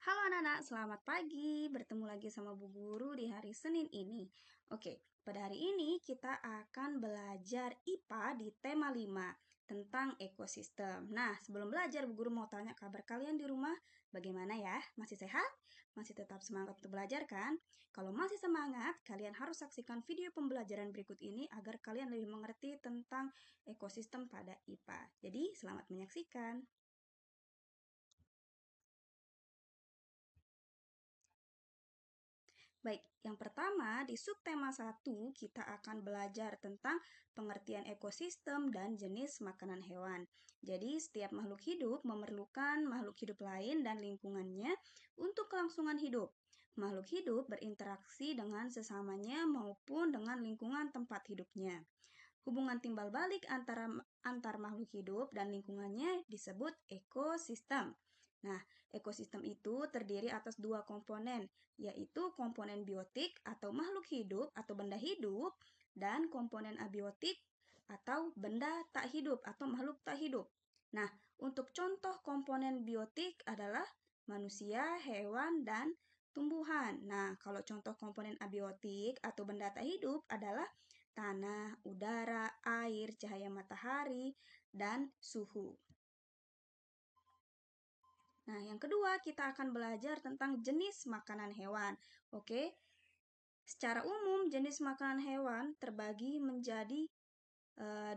Halo anak-anak, selamat pagi. Bertemu lagi sama Bu Guru di hari Senin ini. Oke, pada hari ini kita akan belajar IPA di tema 5 tentang ekosistem. Nah, sebelum belajar, Bu Guru mau tanya kabar kalian di rumah. Bagaimana ya? Masih sehat? Masih tetap semangat untuk belajar kan? Kalau masih semangat, kalian harus saksikan video pembelajaran berikut ini agar kalian lebih mengerti tentang ekosistem pada IPA. Jadi, selamat menyaksikan. Baik, yang pertama di subtema 1 kita akan belajar tentang pengertian ekosistem dan jenis makanan hewan. Jadi, setiap makhluk hidup memerlukan makhluk hidup lain dan lingkungannya untuk kelangsungan hidup. Makhluk hidup berinteraksi dengan sesamanya maupun dengan lingkungan tempat hidupnya. Hubungan timbal balik antar makhluk hidup dan lingkungannya disebut ekosistem. Nah, ekosistem itu terdiri atas dua komponen, yaitu komponen biotik atau makhluk hidup atau benda hidup, dan komponen abiotik atau benda tak hidup atau makhluk tak hidup. Nah, untuk contoh komponen biotik adalah manusia, hewan, dan tumbuhan. Nah, kalau contoh komponen abiotik atau benda tak hidup adalah tanah, udara, air, cahaya matahari, dan suhu. Nah, yang kedua kita akan belajar tentang jenis makanan hewan. Oke, secara umum jenis makanan hewan terbagi menjadi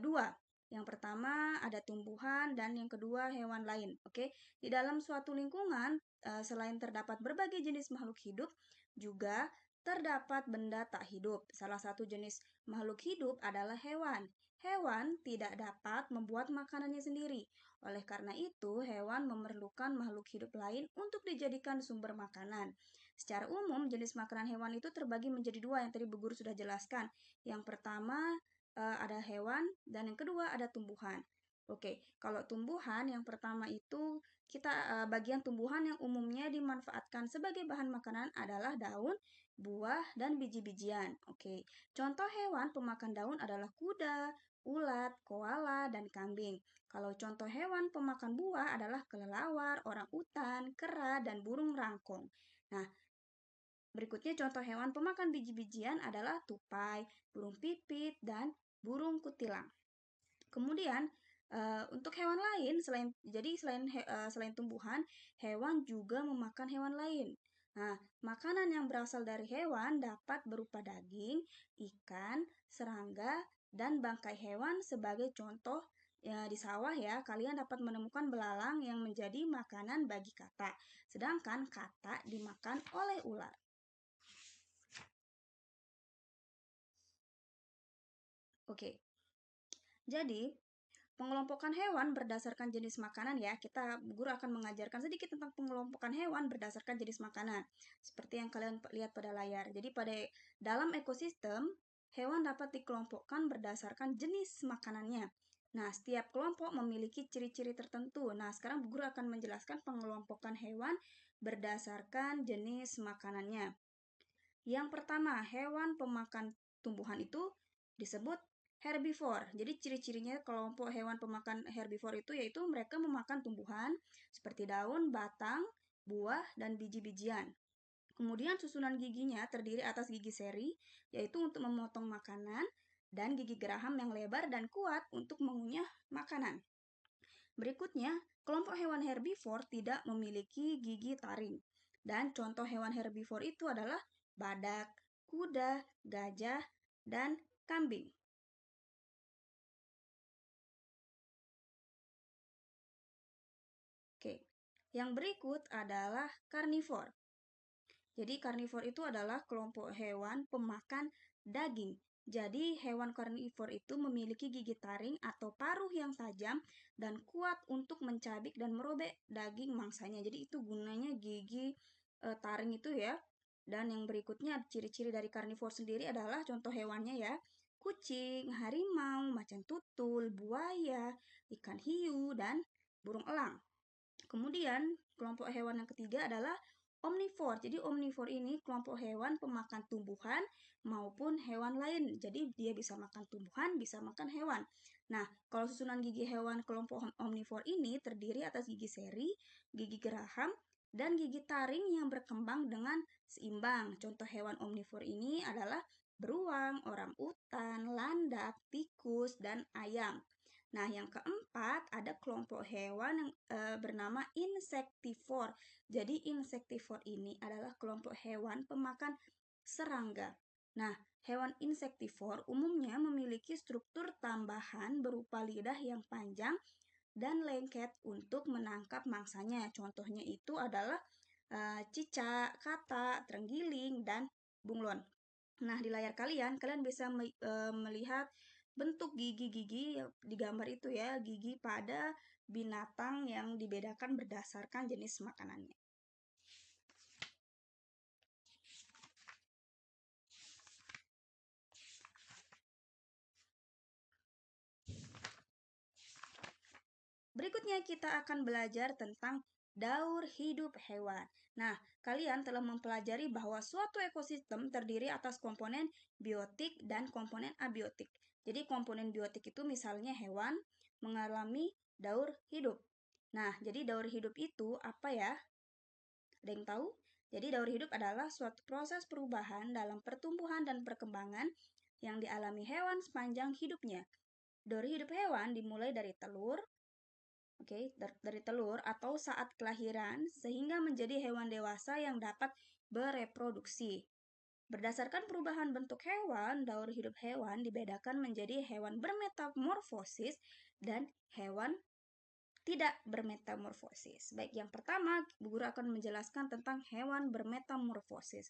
dua. Yang pertama ada tumbuhan dan yang kedua hewan lain. Oke, di dalam suatu lingkungan selain terdapat berbagai jenis makhluk hidup, juga terdapat benda tak hidup. Salah satu jenis makhluk hidup adalah hewan. Hewan tidak dapat membuat makanannya sendiri. Oleh karena itu, hewan memerlukan makhluk hidup lain untuk dijadikan sumber makanan. Secara umum, jenis makanan hewan itu terbagi menjadi dua yang tadi Bu Guru sudah jelaskan. Yang pertama ada hewan dan yang kedua ada tumbuhan. Oke, kalau tumbuhan yang pertama itu kita bagian tumbuhan yang umumnya dimanfaatkan sebagai bahan makanan adalah daun, buah, dan biji-bijian. Oke, contoh hewan pemakan daun adalah kuda, ulat, koala, dan kambing. Kalau contoh hewan pemakan buah adalah kelelawar, orang utan, kera, dan burung rangkong. Nah, berikutnya contoh hewan pemakan biji-bijian adalah tupai, burung pipit, dan burung kutilang. Kemudian untuk hewan lain selain tumbuhan, hewan juga memakan hewan lain. Nah, makanan yang berasal dari hewan dapat berupa daging, ikan, serangga, dan bangkai hewan sebagai contoh. Ya, di sawah ya, kalian dapat menemukan belalang yang menjadi makanan bagi katak, sedangkan katak dimakan oleh ular. Oke, jadi pengelompokan hewan berdasarkan jenis makanan ya. Guru akan mengajarkan sedikit tentang pengelompokan hewan berdasarkan jenis makanan. Seperti yang kalian lihat pada layar. Jadi dalam ekosistem, hewan dapat dikelompokkan berdasarkan jenis makanannya. Nah, setiap kelompok memiliki ciri-ciri tertentu. Nah, sekarang guru akan menjelaskan pengelompokan hewan berdasarkan jenis makanannya. Yang pertama, hewan pemakan tumbuhan itu disebut herbivore. Jadi ciri-cirinya kelompok hewan pemakan herbivore itu yaitu mereka memakan tumbuhan seperti daun, batang, buah, dan biji-bijian. Kemudian susunan giginya terdiri atas gigi seri, yaitu untuk memotong makanan, dan gigi geraham yang lebar dan kuat untuk mengunyah makanan. Berikutnya, kelompok hewan herbivore tidak memiliki gigi taring. Dan contoh hewan herbivore itu adalah badak, kuda, gajah, dan kambing. Oke, yang berikut adalah karnivor. Jadi karnivor itu adalah kelompok hewan pemakan daging. Jadi hewan karnivor itu memiliki gigi taring atau paruh yang tajam dan kuat untuk mencabik dan merobek daging mangsanya. Jadi itu gunanya gigi taring itu ya. Dan yang berikutnya ciri-ciri dari karnivor sendiri adalah contoh hewannya ya. Kucing, harimau, macan tutul, buaya, ikan hiu, dan burung elang. Kemudian, kelompok hewan yang ketiga adalah omnivore. Jadi, omnivore ini kelompok hewan pemakan tumbuhan maupun hewan lain. Jadi, dia bisa makan tumbuhan, bisa makan hewan. Nah, kalau susunan gigi hewan kelompok omnivore ini terdiri atas gigi seri, gigi geraham, dan gigi taring yang berkembang dengan seimbang. Contoh hewan omnivor ini adalah beruang, orangutan, landak, tikus, dan ayam. Nah, yang keempat ada kelompok hewan yang bernama insektivor. Jadi insektivor ini adalah kelompok hewan pemakan serangga. Nah, hewan insektivor umumnya memiliki struktur tambahan berupa lidah yang panjang dan lengket untuk menangkap mangsanya. Contohnya itu adalah cicak, katak, terenggiling, dan bunglon. Nah, di layar kalian bisa melihat bentuk gigi-gigi di gambar itu ya, gigi pada binatang yang dibedakan berdasarkan jenis makanannya. Berikutnya kita akan belajar tentang daur hidup hewan. Nah, kalian telah mempelajari bahwa suatu ekosistem terdiri atas komponen biotik dan komponen abiotik. Jadi komponen biotik itu misalnya hewan mengalami daur hidup. Nah, jadi daur hidup itu apa ya? Ada yang tahu? Jadi daur hidup adalah suatu proses perubahan dalam pertumbuhan dan perkembangan yang dialami hewan sepanjang hidupnya. Daur hidup hewan dimulai dari telur, dari telur atau saat kelahiran sehingga menjadi hewan dewasa yang dapat bereproduksi. Berdasarkan perubahan bentuk hewan, daur hidup hewan dibedakan menjadi hewan bermetamorfosis dan hewan tidak bermetamorfosis. Baik, yang pertama, Bu Guru akan menjelaskan tentang hewan bermetamorfosis.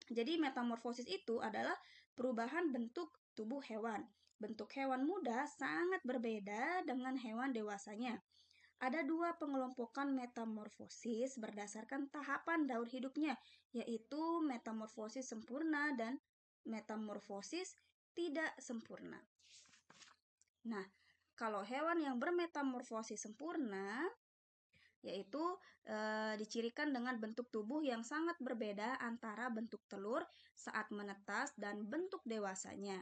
Jadi, metamorfosis itu adalah perubahan bentuk tubuh hewan. Bentuk hewan muda sangat berbeda dengan hewan dewasanya. Ada dua pengelompokan metamorfosis berdasarkan tahapan daur hidupnya, yaitu metamorfosis sempurna dan metamorfosis tidak sempurna. Nah, kalau hewan yang bermetamorfosis sempurna, yaitu dicirikan dengan bentuk tubuh yang sangat berbeda antara bentuk telur saat menetas dan bentuk dewasanya.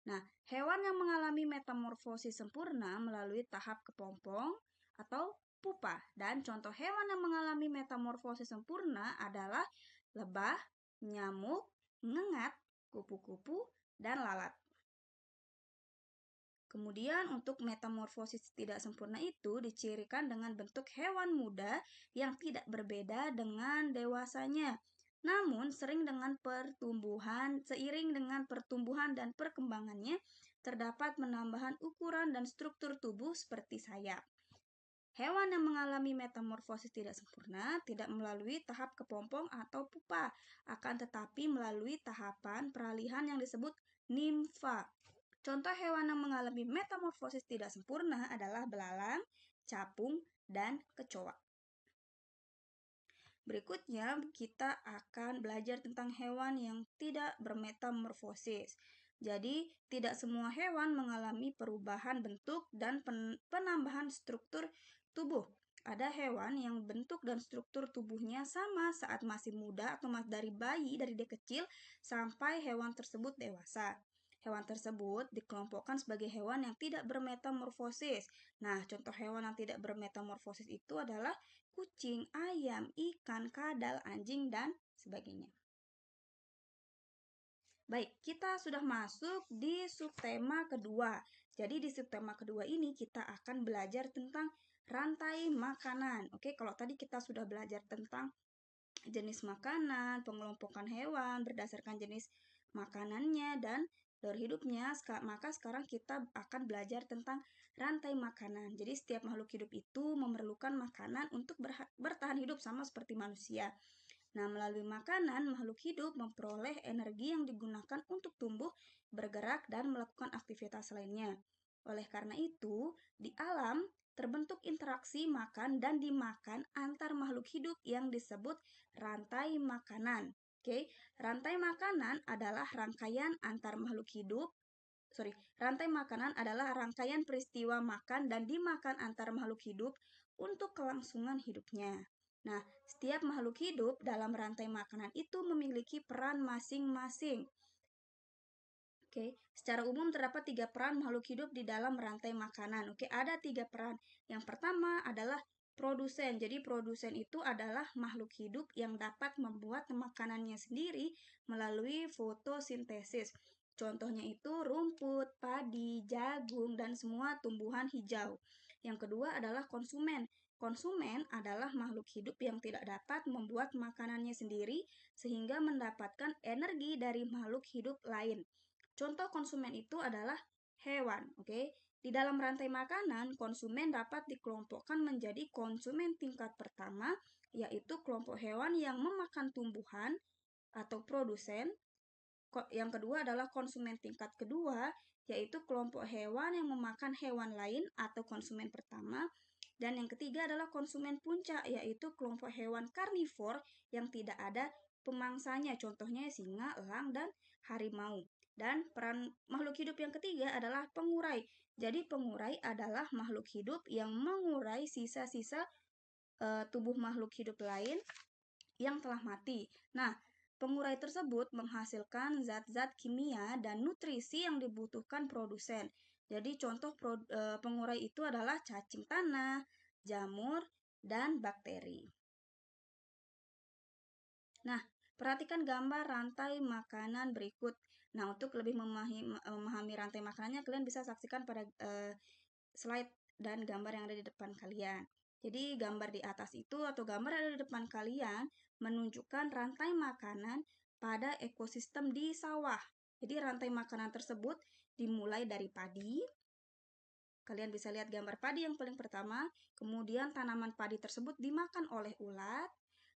Nah, hewan yang mengalami metamorfosis sempurna melalui tahap kepompong atau pupa. Dan contoh hewan yang mengalami metamorfosis sempurna adalah lebah, nyamuk, ngengat, kupu-kupu, dan lalat. Kemudian untuk metamorfosis tidak sempurna itu dicirikan dengan bentuk hewan muda yang tidak berbeda dengan dewasanya. Namun seiring dengan pertumbuhan dan perkembangannya terdapat penambahan ukuran dan struktur tubuh seperti sayap. Hewan yang mengalami metamorfosis tidak sempurna tidak melalui tahap kepompong atau pupa, akan tetapi melalui tahapan peralihan yang disebut nimfa. Contoh hewan yang mengalami metamorfosis tidak sempurna adalah belalang, capung, dan kecoa. Berikutnya, kita akan belajar tentang hewan yang tidak bermetamorfosis. Jadi, tidak semua hewan mengalami perubahan bentuk dan penambahan struktur tubuh. Ada hewan yang bentuk dan struktur tubuhnya sama saat masih muda atau dari bayi, dari dia kecil, sampai hewan tersebut dewasa. Hewan tersebut dikelompokkan sebagai hewan yang tidak bermetamorfosis. Nah, contoh hewan yang tidak bermetamorfosis itu adalah kucing, ayam, ikan, kadal, anjing, dan sebagainya. Baik, kita sudah masuk di subtema kedua. Jadi di subtema kedua ini kita akan belajar tentang rantai makanan. Oke, kalau tadi kita sudah belajar tentang jenis makanan, pengelompokan hewan berdasarkan jenis makanannya dan daur hidupnya, maka sekarang kita akan belajar tentang rantai makanan. Jadi setiap makhluk hidup itu memerlukan makanan untuk bertahan hidup sama seperti manusia. Nah, melalui makanan, makhluk hidup memperoleh energi yang digunakan untuk tumbuh, bergerak, dan melakukan aktivitas lainnya. Oleh karena itu, di alam terbentuk interaksi makan dan dimakan antar makhluk hidup yang disebut rantai makanan. Oke, rantai makanan adalah rangkaian antar makhluk hidup. Rantai makanan adalah rangkaian peristiwa makan dan dimakan antar makhluk hidup untuk kelangsungan hidupnya. Nah, setiap makhluk hidup dalam rantai makanan itu memiliki peran masing-masing. Oke, secara umum terdapat 3 peran makhluk hidup di dalam rantai makanan. Oke, ada 3 peran. Yang pertama adalah produsen. Jadi produsen itu adalah makhluk hidup yang dapat membuat makanannya sendiri melalui fotosintesis. Contohnya itu rumput, padi, jagung, dan semua tumbuhan hijau. Yang kedua adalah konsumen. Konsumen adalah makhluk hidup yang tidak dapat membuat makanannya sendiri sehingga mendapatkan energi dari makhluk hidup lain. Contoh konsumen itu adalah hewan, oke? Di dalam rantai makanan, konsumen dapat dikelompokkan menjadi konsumen tingkat pertama, yaitu kelompok hewan yang memakan tumbuhan atau produsen. Yang kedua adalah konsumen tingkat kedua, yaitu kelompok hewan yang memakan hewan lain atau konsumen pertama. Dan yang ketiga adalah konsumen puncak, yaitu kelompok hewan karnivor yang tidak ada pemangsanya, contohnya singa, elang, dan harimau. Dan peran makhluk hidup yang ketiga adalah pengurai. Jadi pengurai adalah makhluk hidup yang mengurai sisa-sisa tubuh makhluk hidup lain yang telah mati. Nah, pengurai tersebut menghasilkan zat-zat kimia dan nutrisi yang dibutuhkan produsen. Jadi contoh pengurai itu adalah cacing tanah, jamur, dan bakteri. Nah, perhatikan gambar rantai makanan berikut. Nah, untuk lebih memahami rantai makanannya, kalian bisa saksikan pada slide dan gambar yang ada di depan kalian. Jadi, gambar di atas itu atau gambar yang ada di depan kalian menunjukkan rantai makanan pada ekosistem di sawah. Jadi, rantai makanan tersebut dimulai dari padi. Kalian bisa lihat gambar padi yang paling pertama, kemudian tanaman padi tersebut dimakan oleh ulat.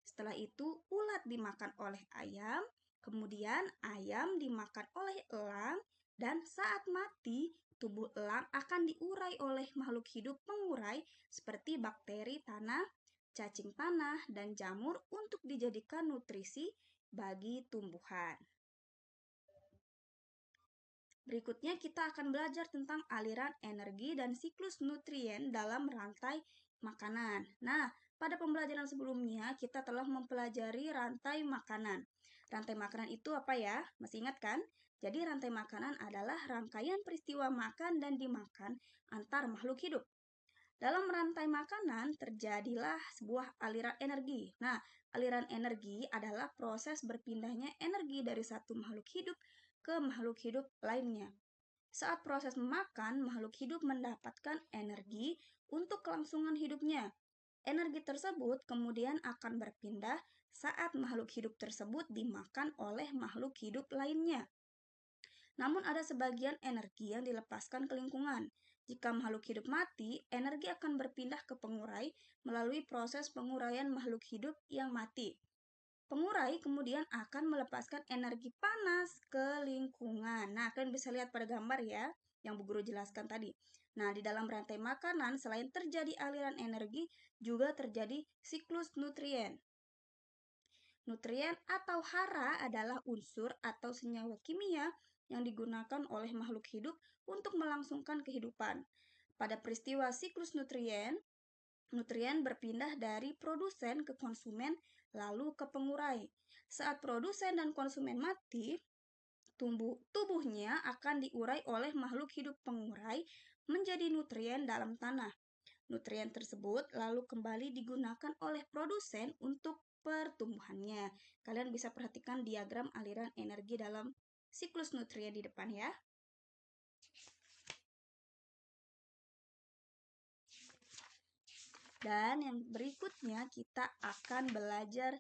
Setelah itu, ulat dimakan oleh ayam, kemudian ayam dimakan oleh elang, dan saat mati, tubuh elang akan diurai oleh makhluk hidup pengurai seperti bakteri tanah, cacing tanah, dan jamur untuk dijadikan nutrisi bagi tumbuhan. Berikutnya kita akan belajar tentang aliran energi dan siklus nutrien dalam rantai makanan. Nah, pada pembelajaran sebelumnya kita telah mempelajari rantai makanan. Rantai makanan itu apa ya? Masih ingat kan? Jadi rantai makanan adalah rangkaian peristiwa makan dan dimakan antar makhluk hidup. Dalam rantai makanan terjadilah sebuah aliran energi. Nah, aliran energi adalah proses berpindahnya energi dari satu makhluk hidup ke makhluk hidup lainnya. Saat proses memakan, makhluk hidup mendapatkan energi untuk kelangsungan hidupnya. Energi tersebut kemudian akan berpindah saat makhluk hidup tersebut dimakan oleh makhluk hidup lainnya. Namun ada sebagian energi yang dilepaskan ke lingkungan. Jika makhluk hidup mati, energi akan berpindah ke pengurai melalui proses penguraian makhluk hidup yang mati. Pengurai kemudian akan melepaskan energi panas ke lingkungan. Nah, kalian bisa lihat pada gambar ya, yang Bu Guru jelaskan tadi. Nah, di dalam rantai makanan, selain terjadi aliran energi, juga terjadi siklus nutrien. Nutrien atau hara adalah unsur atau senyawa kimia yang digunakan oleh makhluk hidup untuk melangsungkan kehidupan. Pada peristiwa siklus nutrien, nutrien berpindah dari produsen ke konsumen lalu ke pengurai. Saat produsen dan konsumen mati, tubuhnya akan diurai oleh makhluk hidup pengurai menjadi nutrien dalam tanah. Nutrien tersebut lalu kembali digunakan oleh produsen untuk pertumbuhannya. Kalian bisa perhatikan diagram aliran energi dalam siklus nutrien di depan ya. Dan yang berikutnya kita akan belajar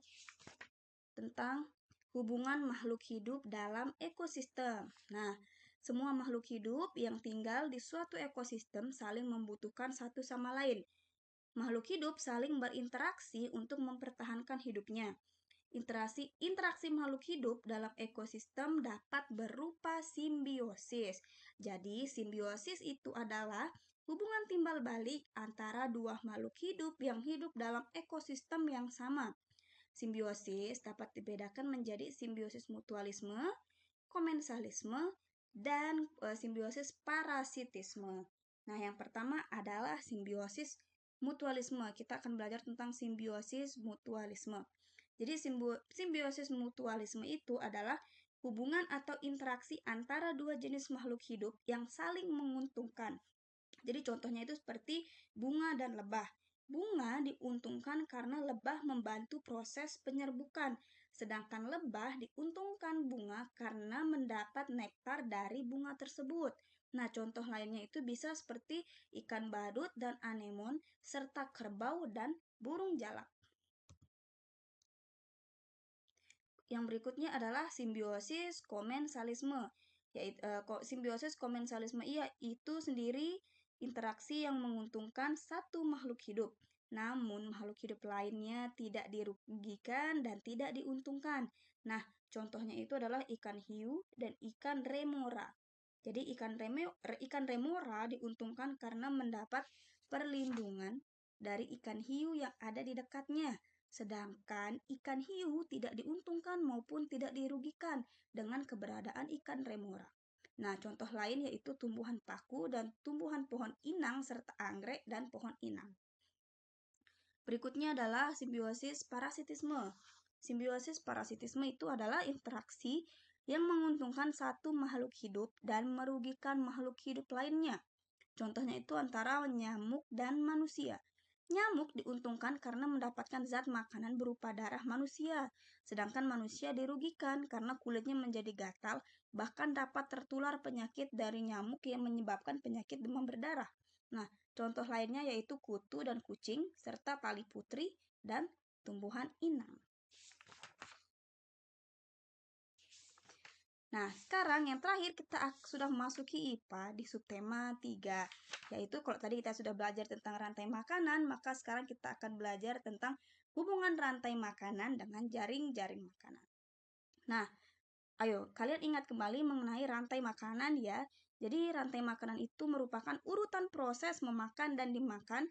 tentang hubungan makhluk hidup dalam ekosistem. Nah, semua makhluk hidup yang tinggal di suatu ekosistem saling membutuhkan satu sama lain. Makhluk hidup saling berinteraksi untuk mempertahankan hidupnya. Interaksi makhluk hidup dalam ekosistem dapat berupa simbiosis. Jadi, simbiosis itu adalah hubungan timbal balik antara dua makhluk hidup yang hidup dalam ekosistem yang sama. Simbiosis dapat dibedakan menjadi simbiosis mutualisme, komensalisme, dan simbiosis parasitisme. Nah, yang pertama adalah simbiosis mutualisme. Kita akan belajar tentang simbiosis mutualisme. Jadi simbiosis mutualisme itu adalah hubungan atau interaksi antara dua jenis makhluk hidup yang saling menguntungkan. Jadi contohnya itu seperti bunga dan lebah. Bunga diuntungkan karena lebah membantu proses penyerbukan, sedangkan lebah diuntungkan bunga karena mendapat nektar dari bunga tersebut. Nah, contoh lainnya itu bisa seperti ikan badut dan anemon, serta kerbau dan burung jalak. Yang berikutnya adalah simbiosis komensalisme. Yaitu simbiosis komensalisme itu sendiri interaksi yang menguntungkan satu makhluk hidup. Namun makhluk hidup lainnya tidak dirugikan dan tidak diuntungkan. Nah, contohnya itu adalah ikan hiu dan ikan remora. Jadi ikan remora diuntungkan karena mendapat perlindungan dari ikan hiu yang ada di dekatnya. Sedangkan ikan hiu tidak diuntungkan maupun tidak dirugikan dengan keberadaan ikan remora. Nah, contoh lain yaitu tumbuhan paku dan tumbuhan pohon inang serta anggrek dan pohon inang. Berikutnya adalah simbiosis parasitisme. Simbiosis parasitisme itu adalah interaksi yang menguntungkan satu makhluk hidup dan merugikan makhluk hidup lainnya. Contohnya itu antara nyamuk dan manusia. Nyamuk diuntungkan karena mendapatkan zat makanan berupa darah manusia, sedangkan manusia dirugikan karena kulitnya menjadi gatal, bahkan dapat tertular penyakit dari nyamuk yang menyebabkan penyakit demam berdarah. Nah, contoh lainnya yaitu kutu dan kucing, serta tali putri dan tumbuhan inang. Nah, sekarang yang terakhir kita sudah memasuki IPA di subtema 3, yaitu kalau tadi kita sudah belajar tentang rantai makanan, maka sekarang kita akan belajar tentang hubungan rantai makanan dengan jaring-jaring makanan. Nah, ayo kalian ingat kembali mengenai rantai makanan ya. Jadi rantai makanan itu merupakan urutan proses memakan dan dimakan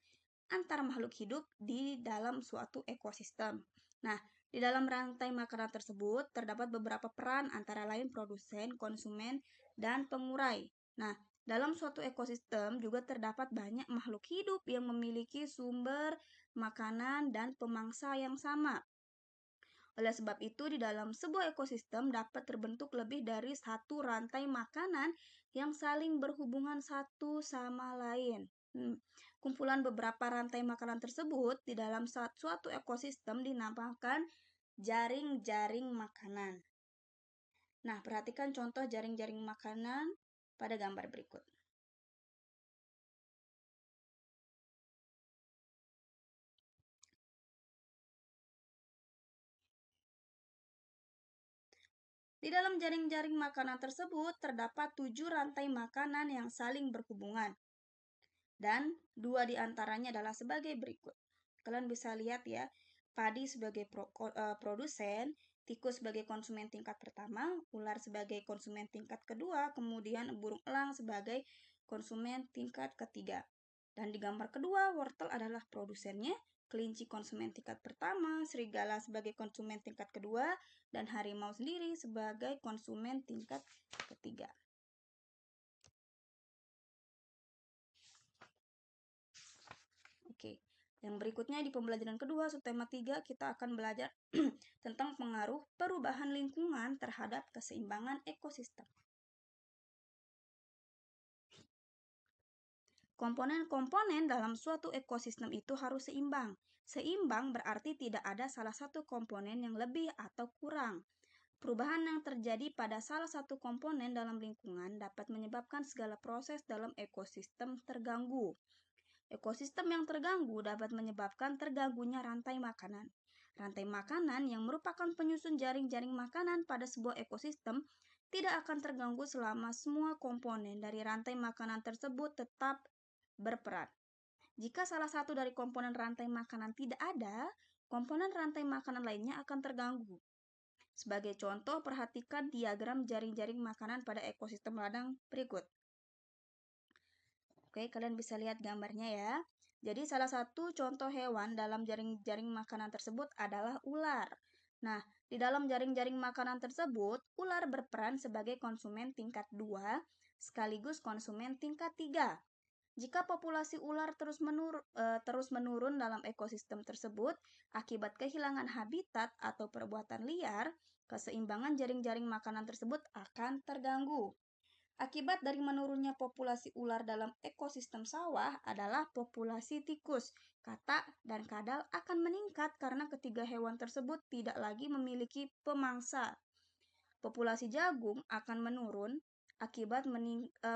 antar makhluk hidup di dalam suatu ekosistem. Nah, di dalam rantai makanan tersebut terdapat beberapa peran antara lain produsen, konsumen, dan pengurai. Nah, dalam suatu ekosistem juga terdapat banyak makhluk hidup yang memiliki sumber makanan dan pemangsa yang sama. Oleh sebab itu, di dalam sebuah ekosistem dapat terbentuk lebih dari satu rantai makanan yang saling berhubungan satu sama lain. Kumpulan beberapa rantai makanan tersebut di dalam suatu ekosistem dinamakan jaring-jaring makanan. Nah, perhatikan contoh jaring-jaring makanan pada gambar berikut. Di dalam jaring-jaring makanan tersebut terdapat 7 rantai makanan yang saling berhubungan. Dan 2 diantaranya adalah sebagai berikut. Kalian bisa lihat ya, padi sebagai produsen, tikus sebagai konsumen tingkat pertama, ular sebagai konsumen tingkat kedua, kemudian burung elang sebagai konsumen tingkat ketiga. Dan di gambar kedua, wortel adalah produsennya, kelinci konsumen tingkat pertama, serigala sebagai konsumen tingkat kedua, dan harimau sendiri sebagai konsumen tingkat ketiga. Oke, yang berikutnya di pembelajaran kedua, subtema 3, kita akan belajar tentang pengaruh perubahan lingkungan terhadap keseimbangan ekosistem. Komponen-komponen dalam suatu ekosistem itu harus seimbang. Seimbang berarti tidak ada salah satu komponen yang lebih atau kurang. Perubahan yang terjadi pada salah satu komponen dalam lingkungan dapat menyebabkan segala proses dalam ekosistem terganggu. Ekosistem yang terganggu dapat menyebabkan terganggunya rantai makanan. Rantai makanan yang merupakan penyusun jaring-jaring makanan pada sebuah ekosistem tidak akan terganggu selama semua komponen dari rantai makanan tersebut tetap berperan. Jika salah satu dari komponen rantai makanan tidak ada, komponen rantai makanan lainnya akan terganggu. Sebagai contoh, perhatikan diagram jaring-jaring makanan pada ekosistem ladang berikut. Oke, kalian bisa lihat gambarnya ya. Jadi salah satu contoh hewan dalam jaring-jaring makanan tersebut adalah ular. Nah, di dalam jaring-jaring makanan tersebut, ular berperan sebagai konsumen tingkat 2 sekaligus konsumen tingkat 3. Jika populasi ular terus menurun dalam ekosistem tersebut akibat kehilangan habitat atau perbuatan liar, keseimbangan jaring-jaring makanan tersebut akan terganggu. Akibat dari menurunnya populasi ular dalam ekosistem sawah adalah populasi tikus, katak, dan kadal akan meningkat karena ketiga hewan tersebut tidak lagi memiliki pemangsa. Populasi jagung akan menurun akibat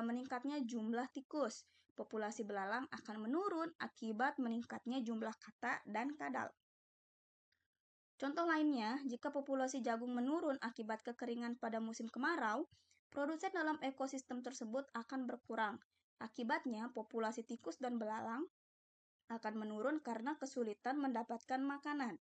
meningkatnya jumlah tikus. Populasi belalang akan menurun akibat meningkatnya jumlah katak dan kadal. Contoh lainnya, jika populasi jagung menurun akibat kekeringan pada musim kemarau, produsen dalam ekosistem tersebut akan berkurang. Akibatnya, populasi tikus dan belalang akan menurun karena kesulitan mendapatkan makanan.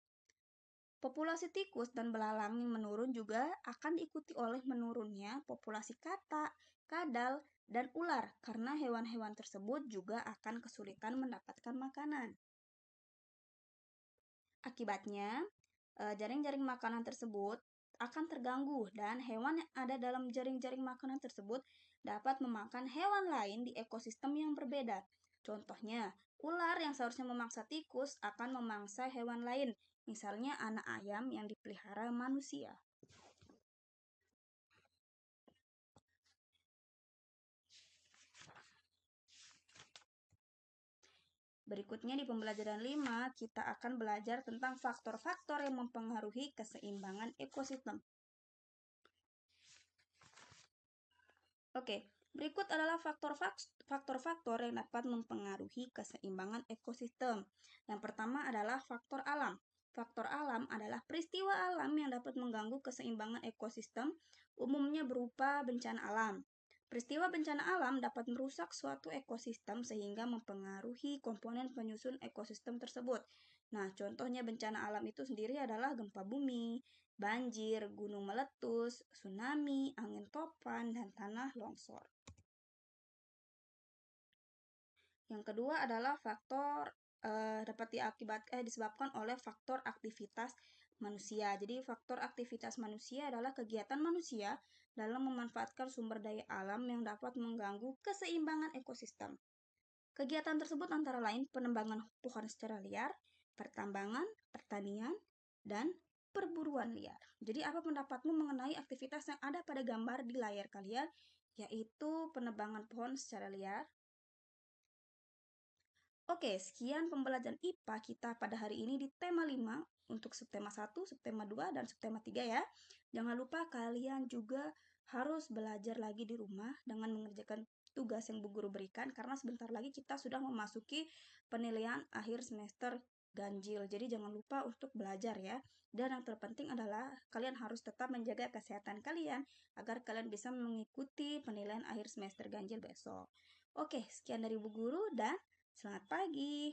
Populasi tikus dan belalang yang menurun juga akan diikuti oleh menurunnya populasi katak, kadal, dan ular karena hewan-hewan tersebut juga akan kesulitan mendapatkan makanan. Akibatnya, jaring-jaring makanan tersebut akan terganggu dan hewan yang ada dalam jaring-jaring makanan tersebut dapat memakan hewan lain di ekosistem yang berbeda. Contohnya, ular yang seharusnya memangsa tikus akan memangsa hewan lain, misalnya anak ayam yang dipelihara manusia. Berikutnya di pembelajaran 5, kita akan belajar tentang faktor-faktor yang mempengaruhi keseimbangan ekosistem. Oke, berikut adalah faktor-faktor yang dapat mempengaruhi keseimbangan ekosistem. Yang pertama adalah faktor alam. Faktor alam adalah peristiwa alam yang dapat mengganggu keseimbangan ekosistem, umumnya berupa bencana alam. Peristiwa bencana alam dapat merusak suatu ekosistem sehingga mempengaruhi komponen penyusun ekosistem tersebut. Nah, contohnya bencana alam itu sendiri adalah gempa bumi, banjir, gunung meletus, tsunami, angin topan, dan tanah longsor. Yang kedua adalah faktor dapat disebabkan oleh faktor aktivitas manusia. Jadi faktor aktivitas manusia adalah kegiatan manusia dalam memanfaatkan sumber daya alam yang dapat mengganggu keseimbangan ekosistem. Kegiatan tersebut antara lain penebangan pohon secara liar, pertambangan, pertanian, dan perburuan liar. Jadi apa pendapatmu mengenai aktivitas yang ada pada gambar di layar kalian, yaitu penebangan pohon secara liar? Oke, sekian pembelajaran IPA kita pada hari ini di tema 5 untuk subtema 1, subtema 2, dan subtema 3 ya. Jangan lupa kalian juga harus belajar lagi di rumah dengan mengerjakan tugas yang Bu Guru berikan karena sebentar lagi kita sudah memasuki penilaian akhir semester ganjil. Jadi jangan lupa untuk belajar ya. Dan yang terpenting adalah kalian harus tetap menjaga kesehatan kalian agar kalian bisa mengikuti penilaian akhir semester ganjil besok. Oke, sekian dari Bu Guru dan selamat pagi.